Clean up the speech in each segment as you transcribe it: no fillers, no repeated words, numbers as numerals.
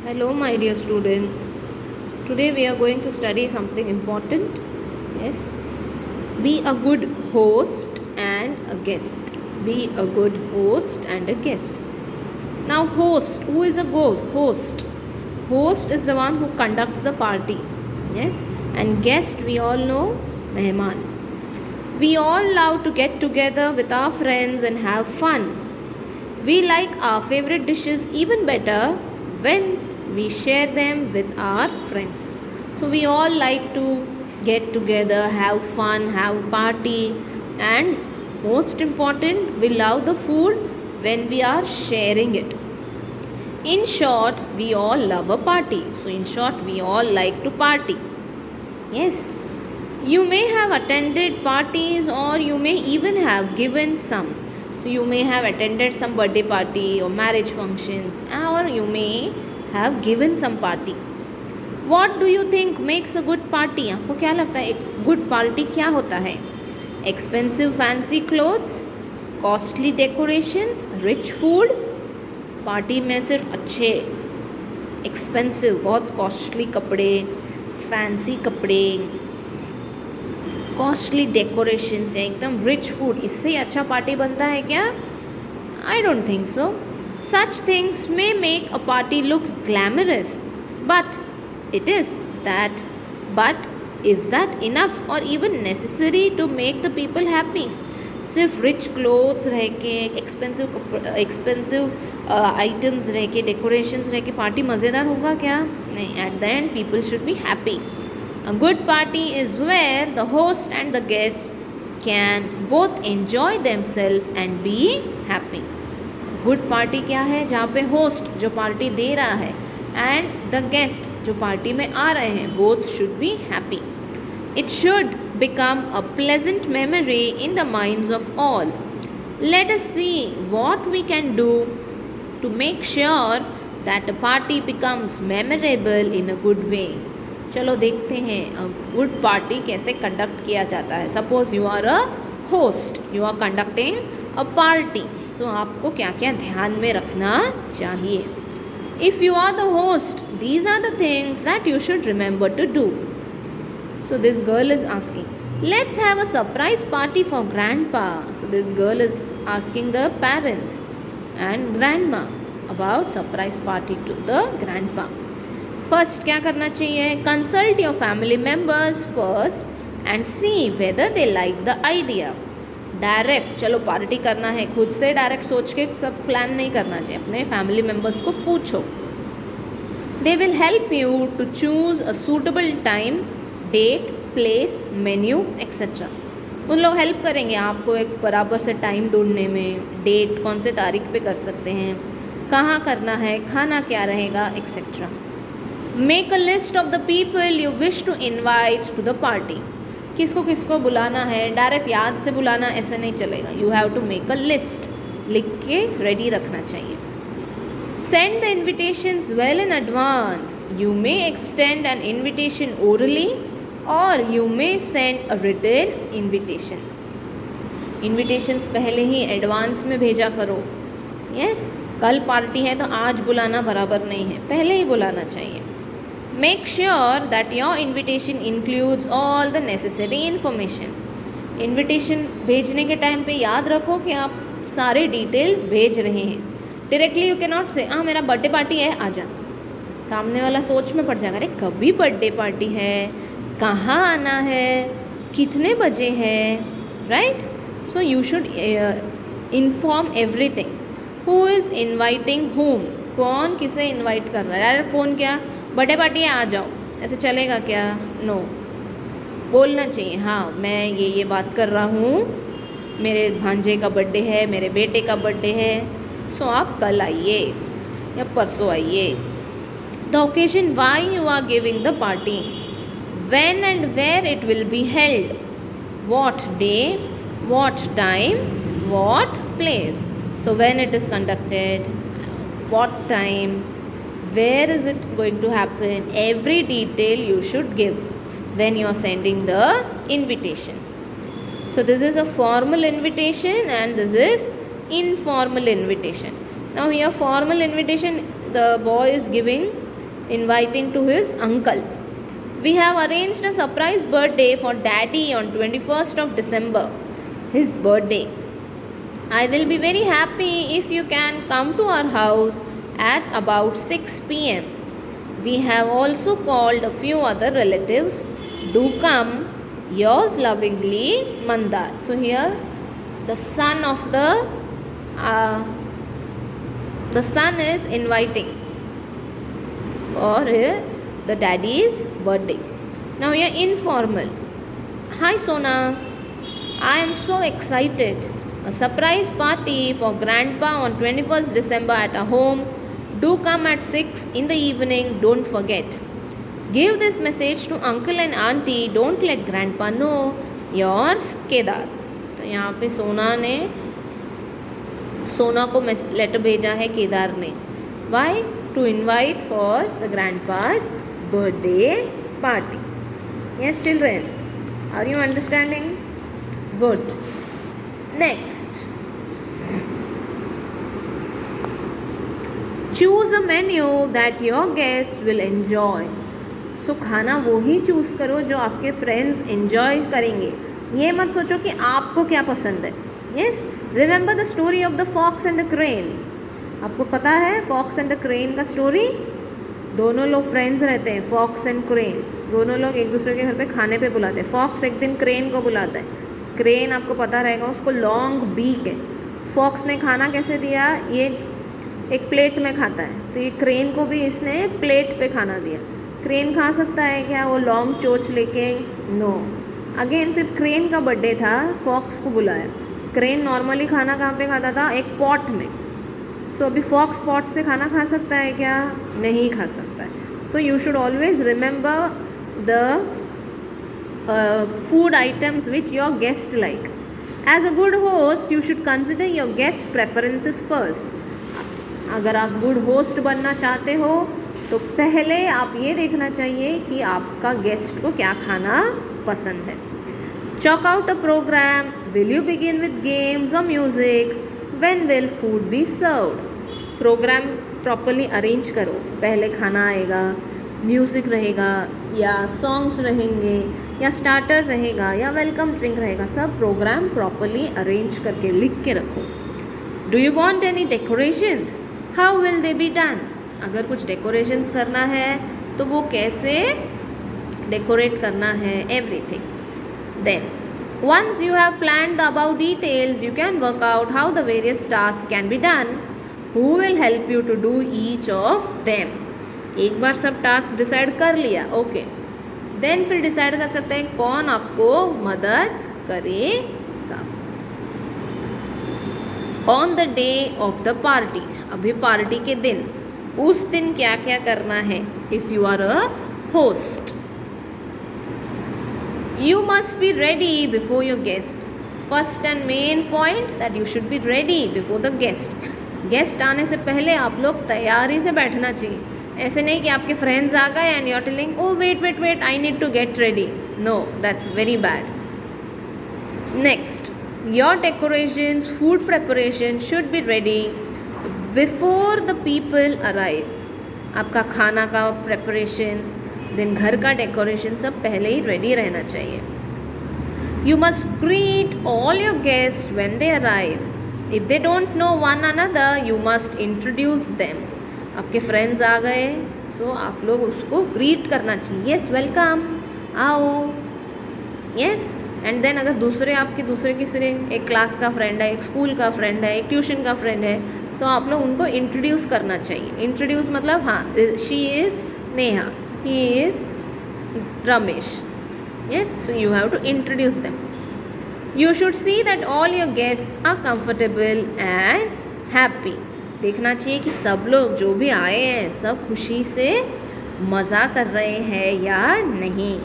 Hello, my dear students. Today we are going to study something important. Yes. Be a good host and a guest. Be a good host and a guest. Now, host. Who is a host? Host is the one who conducts the party. Yes. And guest, we all know, mehman. We all love to get together with our friends and have fun. We like our favorite dishes even better when we share them with our friends. So we all like to get together, have fun, have party, and most important, we love the food when we are sharing it. In short, we all love a party. So in short, we all like to party. Yes. You may have attended parties or you may even have given some. So you may have attended some birthday party or marriage functions, or you may have given some party. What do you think makes a good party? आपको क्या लगता है एक good party क्या होता है? Expensive fancy clothes, costly decorations, rich food. Party में सिर्फ अच्छे एक्सपेंसिव बहुत कॉस्टली कपड़े, फैंसी कपड़े, कॉस्टली डेकोरेशंस है, एकदम रिच फूड, इससे अच्छा पार्टी बनता है क्या? I don't think so. Such things may make a party look glamorous, but is that enough or even necessary to make the people happy? सिर्फ रिच क्लोथ्स रह के, एक्सपेंसिव आइटम्स रह के, डेकोरेशंस रह के पार्टी मज़ेदार होगा क्या? नहीं. At the end people should be happy. A good party is where the host and the guest can both enjoy themselves and be happy. Good party क्या है? जहाँ पे host जो पार्टी दे रहा है and the guest जो party में आ रहे हैं, both should be happy. It should become a pleasant memory in the minds of all. Let us see what we can do to make sure that a party becomes memorable in a good way. चलो देखते हैं good party कैसे conduct किया जाता है. Suppose you are a host, you are conducting a party. So आपको क्या क्या ध्यान में रखना चाहिए? If you are the host, these are the things that you should remember to do. So this girl is asking, let's have a surprise party for grandpa. So this girl is asking the parents and grandma about surprise party to the grandpa. First क्या करना चाहिए? Consult your family members first and see whether they like the idea. Direct चलो party करना है, खुद से direct सोच के सब प्लान नहीं करना चाहिए. अपने फैमिली मेम्बर्स को पूछो. They will help you to choose a suitable time, date, place, menu etcetera. उन लोग हेल्प करेंगे आपको एक बराबर से टाइम ढूंढने में, डेट कौन से तारीख पे कर सकते हैं, कहाँ करना है, खाना क्या रहेगा etcetera. Make a list of the people you wish to invite to the party. किसको किसको बुलाना है, डायरेक्ट याद से बुलाना ऐसे नहीं चलेगा. You have to make a list, लिख के रेडी रखना चाहिए. Send the invitations well in advance. You may extend an invitation orally or you may send a written invitation. Invitations पहले ही एडवांस में भेजा करो. यस, कल पार्टी है तो आज बुलाना बराबर नहीं है, पहले ही बुलाना चाहिए. Make sure that your invitation includes all the necessary information. Invitation भेजने के टाइम पे याद रखो कि आप सारे डिटेल्स भेज रहे हैं. डायरेक्टली यू कैन नॉट से हाँ मेरा बर्थडे पार्टी है आ जा. सामने वाला सोच में पड़ जाएगा, अरे कभी बर्थडे पार्टी है, कहाँ आना है, कितने बजे है, right? So you should inform everything. Who is inviting whom, कौन किसे इन्वाइट कर रहा है. यार फ़ोन किया, बर्थडे पार्टी है आ जाओ, ऐसे चलेगा क्या? नो. बोलना चाहिए हाँ मैं ये बात कर रहा हूँ, मेरे भांजे का बर्थडे है, मेरे बेटे का बर्थडे है, सो आप कल आइए या परसों आइए. The occasion why you are giving the party, when and where it will be held, what day, what time, what place. So when it is conducted, what time, where is it going to happen, every detail you should give when you are sending the invitation. So this is a formal invitation and this is informal invitation. Now here formal invitation, the boy is giving inviting to his uncle. We have arranged a surprise birthday for Daddy on 21st of December, his birthday. I will be very happy if you can come to our house at about 6 p.m. We have also called a few other relatives. Do come. Yours lovingly, Mandar. So here the son is inviting for the daddy's birthday. Now here informal. Hi Sona, I am so excited. A surprise party for grandpa on 21st December at our home. Do come at 6 in the evening, don't forget. Give this message to uncle and auntie, don't let grandpa know. Yours, Kedar. तो यहाँ पे सोना को letter भेजा है केदार ने. Why? To invite for the grandpa's birthday party. Yes, children, are you understanding? Good. Next, choose a menu that your guests will enjoy. So खाना वो ही चूज़ करो जो आपके फ्रेंड्स एंजॉय करेंगे. ये मत सोचो कि आपको क्या पसंद है. Yes, remember the story of the fox and the crane. आपको पता है फॉक्स एंड द क्रेन का स्टोरी. दोनों लोग फ्रेंड्स रहते हैं, फॉक्स एंड क्रेन. दोनों लोग एक दूसरे के घर पे खाने पे बुलाते हैं. फॉक्स एक दिन क्रेन को बुलाता है. क्रेन आपको पता रहेगा उसको लॉन्ग बीक है. फॉक्स ने खाना कैसे दिया, ये एक प्लेट में खाता है, तो ये क्रेन को भी इसने प्लेट पे खाना दिया. क्रेन खा सकता है क्या वो लॉन्ग चोंच लेके? नो. अगेन फिर क्रेन का बर्थडे था, फॉक्स को बुलाया. क्रेन नॉर्मली खाना कहाँ पे खाता था? एक पॉट में. सो अभी फॉक्स पॉट से खाना खा सकता है क्या? नहीं खा सकता है. So you should always remember the food items which your guest like. As a good host, you should consider your guest preferences first. अगर आप गुड होस्ट बनना चाहते हो तो पहले आप ये देखना चाहिए कि आपका गेस्ट को क्या खाना पसंद है. Chalk out a program. Will you begin with games or music? When will food be served? Programme properly arrange करो. पहले खाना आएगा, म्यूज़िक रहेगा या सॉन्ग्स रहेंगे या स्टार्टर रहेगा या वेलकम ड्रिंक रहेगा. सब प्रोग्राम प्रॉपरली अरेंज करके लिख के रखो. Do you want any decorations? How will they be done? अगर कुछ डेकोरेशंस करना है तो वो कैसे डेकोरेट करना है, everything. Then once you have planned the above details, you can work out how the various tasks can be done. Who will help you to do each of them? एक बार सब task decide कर लिया, okay. Then फिर decide कर सकते हैं कौन आपको मदद करेगा. On the day of the party, अभी पार्टी के दिन, उस दिन क्या क्या करना है. If you are a host, you must be ready before your guest. First and main point that you should be ready before the guest. Guest आने से पहले आप लोग तैयारी से बैठना चाहिए. ऐसे नहीं कि आपके फ्रेंड्स आ गए and you are telling oh wait I need to get ready. No, that's very bad. Next, your decorations, food preparation should be ready before the people arrive. आपका खाना का प्रिपरेशंस, देन घर का डेकोरेशन सब पहले ही ready रहना चाहिए. You must greet all your guest when they arrive. If they don't know one another, you must introduce them. आपके फ्रेंड्स आ गए, सो आप लोग उसको ग्रीट करना चाहिए. यस, वेलकम, आओ. यस. एंड देन अगर दूसरे किसी एक क्लास का फ्रेंड है, एक स्कूल का फ्रेंड है, एक ट्यूशन का फ्रेंड है, तो आप लोग उनको इंट्रोड्यूस करना चाहिए. इंट्रोड्यूस मतलब हाँ, she is Neha, he is Ramesh. Yes, so you have to introduce them. You should see that all your guests are comfortable and happy. देखना चाहिए कि सब लोग जो भी आए हैं सब खुशी से मज़ा कर रहे हैं या नहीं.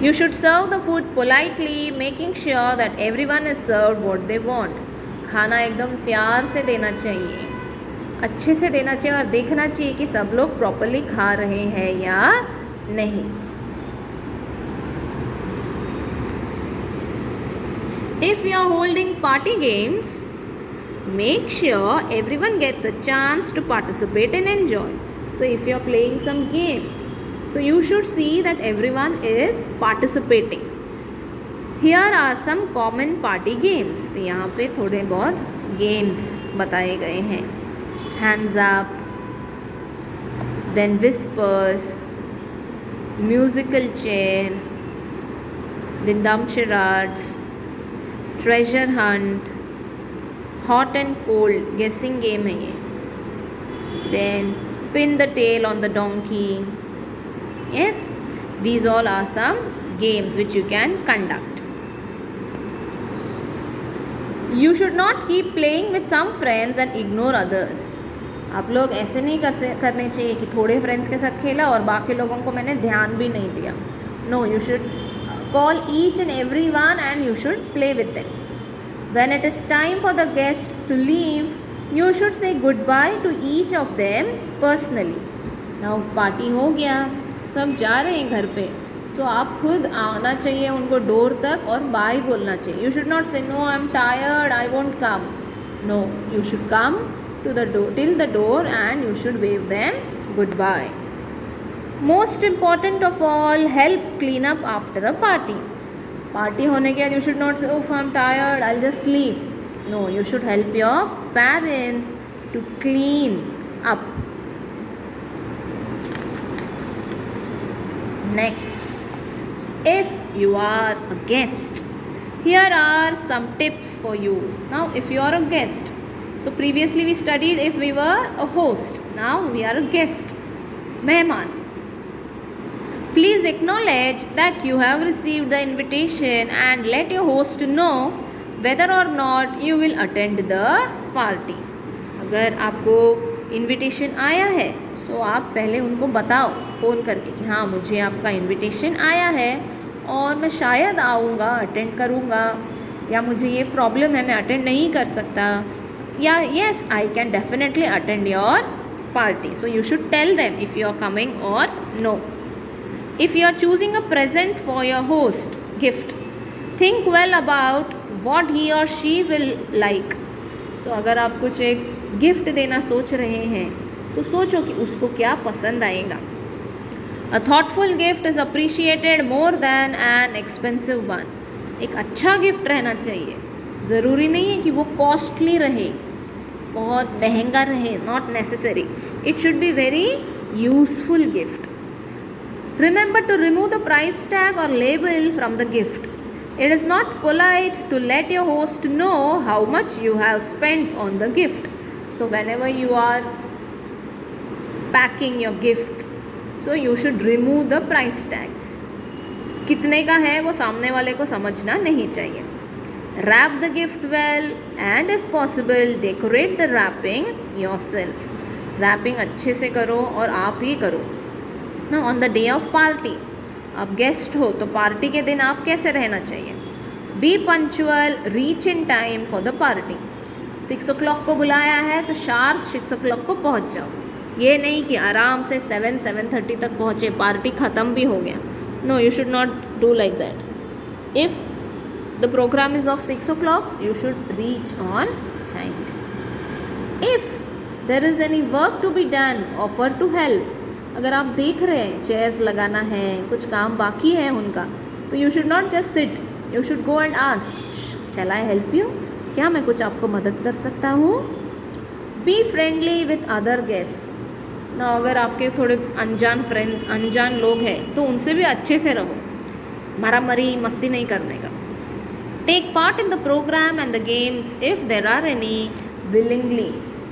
You should serve the food politely, making sure that everyone is served what they want. खाना एकदम प्यार से देना चाहिए, अच्छे से देना चाहिए और देखना चाहिए कि सब लोग प्रॉपरली खा रहे हैं या नहीं. If you are holding party games, make sure everyone gets a chance to participate and enjoy. So if you are playing some games, so you should see that everyone is participating. Here are some common party games. तो यहाँ पे थोड़े बहुत games बताए गए हैं. Hands up, then whispers, musical chair, then dumb charades, treasure hunt, hot and cold guessing game है ये. Then pin the tail on the donkey. Yes, these all are some games which you can conduct. You should not keep playing with some friends and ignore others. आप लोग ऐसे नहीं करने चाहिए कि थोड़े फ्रेंड्स के साथ खेला और बाकी लोगों को मैंने ध्यान भी नहीं दिया. No, you should call each and everyone and you should play with them. When it is time for the guest to leave, you should say goodbye to each of them personally. Now party हो गया, सब जा रहे हैं घर पे, सो आप खुद आना चाहिए उनको डोर तक और बाय बोलना चाहिए. You should not say no I am tired, I won't come. No, you should come to the door, till the door and you should wave them goodbye. Most important of all, help clean up after a party. Party होने के बाद you should not say, oh I'm tired, I'll just sleep. No, you should help your parents to clean up. Next, if you are a guest, here are some tips for you. Now, if you are a guest, so previously we studied if we were a host. Now we are a guest, mehman. Please acknowledge that you have received the invitation and let your host know whether or not you will attend the party. अगर आपको invitation आया है तो आप पहले उनको बताओ phone करके कि हाँ मुझे आपका इन्विटेशन आया है और मैं शायद आऊँगा, अटेंड करूँगा, या मुझे ये प्रॉब्लम है मैं अटेंड नहीं कर सकता, या yes I can definitely attend your party. So you should tell them if you are coming or no. If you are choosing a present for your host, gift, think well about what he or she will like. So अगर आप कुछ एक gift देना सोच रहे हैं तो सोचो कि उसको क्या पसंद आएगा. A thoughtful gift is appreciated more than an expensive one. एक अच्छा गिफ्ट रहना चाहिए. ज़रूरी नहीं है कि वो कॉस्टली रहे, बहुत महंगा रहे, not necessary. It should be very useful gift. Remember to remove the price tag or label from the gift. It is not polite to let your host know how much you have spent on the gift. So whenever you are packing your gifts, so you should remove the price tag. कितने का है वो सामने वाले को समझना नहीं चाहिए. Wrap the gift well and if possible decorate the wrapping yourself. Wrapping अच्छे से करो और आप ही करो. Now on the day of party, आप गेस्ट हो तो पार्टी के दिन आप कैसे रहना चाहिए. Be punctual, reach in time for the party. 6 o'clock को बुलाया है तो शार्प 6 o'clock को पहुंच जाओ. ये नहीं कि आराम से 7-7:30 तक पहुँचे, पार्टी ख़त्म भी हो गया. No, you should not do like that. If the programme is of 6 o'clock, you should reach on time. If there is any work to be done, offer to help. अगर आप देख रहे हैं चेयर्स लगाना है, कुछ काम बाकी है उनका, तो you should not just sit, you should go and ask, shall I help you, क्या मैं कुछ आपको मदद कर सकता हूँ. Be friendly with other guests. ना अगर आपके थोड़े अनजान फ्रेंड्स, अनजान लोग हैं तो उनसे भी अच्छे से रहो, मारा मरी मस्ती नहीं करने का. Take part in the programme and the games if there are any willingly.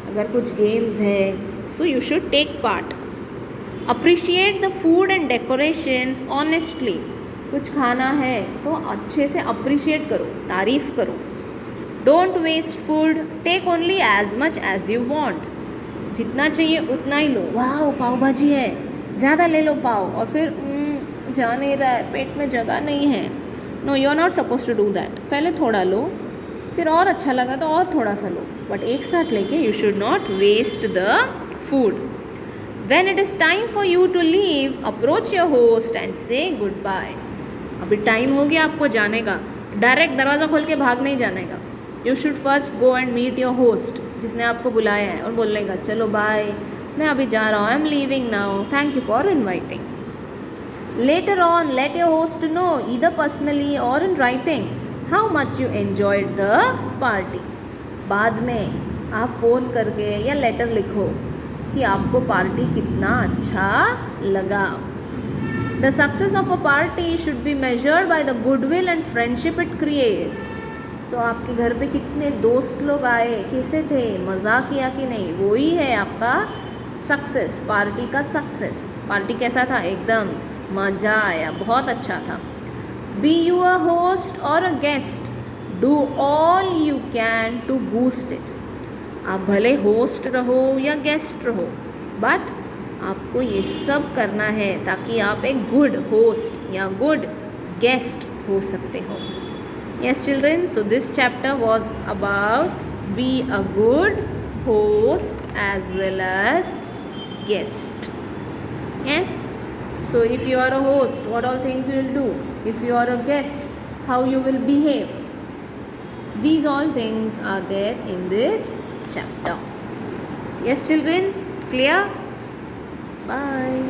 अगर कुछ गेम्स है so you should take part. Appreciate the food and decorations honestly. कुछ खाना है तो अच्छे से अप्रिशिएट करो, तारीफ़ करो. Don't waste food, take only as much as you want. जितना चाहिए उतना ही लो. वाह पाव भाजी है, ज़्यादा ले लो पाव, और फिर जा नहीं रहा है, पेट में जगह नहीं है. No, you are not suppose to do that. पहले थोड़ा लो, फिर और अच्छा लगा तो और थोड़ा सा लो, बट एक साथ लेके you should not waste the food. When it is time for you to leave, approach your host and say goodbye. अभी टाइम हो गया आपको जाने का, डायरेक्ट दरवाज़ा खोल के भाग नहीं जाने का. You should first go and meet your host, जिसने आपको बुलाया है, और बोलने का चलो बाय, मैं अभी जा रहा हूँ, I am leaving now, thank you for inviting. Later on, let your host know either personally or in writing how much you enjoyed the party. बाद में आप फ़ोन करके या लेटर लिखो कि आपको पार्टी कितना अच्छा लगा. The success of a party should be measured by the goodwill and friendship it creates. So आपके घर पे कितने दोस्त लोग आए, कैसे थे, मज़ा किया कि नहीं, वो ही है आपका सक्सेस, पार्टी का सक्सेस. पार्टी कैसा था, एकदम मज़ा आया, बहुत अच्छा था. B you a host or a guest, do all you can to boost it. आप भले होस्ट रहो या गेस्ट रहो, बट आपको ये सब करना है ताकि आप एक गुड होस्ट या गुड गेस्ट हो सकते हो. Yes children, so this chapter was about be a good host as well as guest. Yes, so if you are a host, what all things you will do? If you are a guest, how you will behave? These all things are there in this chapter. Yes children, clear? Bye.